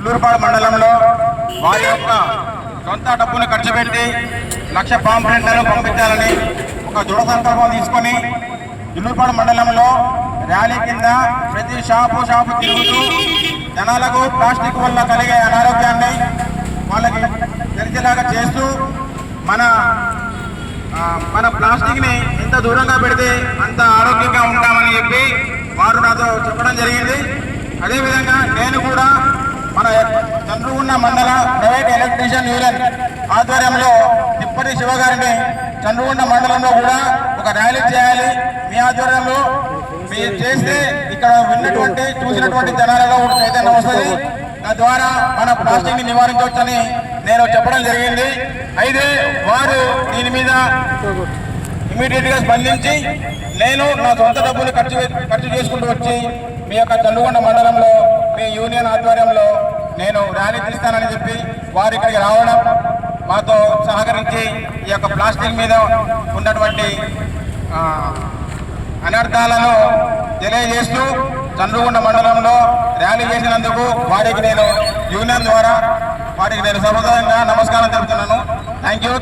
ఇల్లూరుపాడు మండలంలో వారి యొక్క సొంత డబ్బును ఖర్చు పెట్టి 1,00,000 పాంప్లెట్లను పంపించాలని ఒక దృఢ సంకల్పం తీసుకొని ఇల్లూరుపాడు మండలంలో ర్యాలీ కింద ప్రతి షాపు తిరుగుతూ జనాలకు ప్లాస్టిక్ వల్ల కలిగే అనారోగ్యాన్ని వాళ్ళకి తెలిసేలాగా చేస్తూ మన ప్లాస్టిక్ని ఎంత దూరంగా పెడితే అంత ఆరోగ్యంగా ఉంటామని చెప్పి వారు నాతో చెప్పడం జరిగింది. అదేవిధంగా నేను కూడా మన చంద్రగుండ మండల ప్రైవేట్ ఎలక్ట్రీషియన్ యూనియన్ ఆధ్వర్యంలో తిప్పటి శివ గారిని చంద్రగుండ మండలంలో కూడా ఒక ర్యాలీ చేయాలి, మీ ఆధ్వర్యంలో మీరు చేస్తే ఇక్కడ విన్నటువంటి చూసినటువంటి జనాలలో కూడా చైతన్యం వస్తుంది, తద్వారా మన ప్లాస్టిక్ ని నివారించవచ్చని నేను చెప్పడం జరిగింది. అయితే వారు దీని మీద ఇమీడియట్ గా స్పందించి నేను నా సొంత డబ్బులు ఖర్చు చేసుకుంటూ వచ్చి మీ యొక్క చంద్రగుండ మండలంలో మీ యూనియన్ ఆధ్వర్యంలో నేను ర్యాలీ తీస్తానని చెప్పి వారు ఇక్కడికి రావడం, మాతో సహకరించి ఈ యొక్క ప్లాస్టిక్ మీద ఉన్నటువంటి అనర్థాలను తెలియజేస్తూ చంద్రగుండ మండలంలో ర్యాలీ చేసినందుకు వారికి నేను యూనియన్ ద్వారా వారికి నేను సముదాయంగా నమస్కారం తెలుపుతున్నాను. Thank you.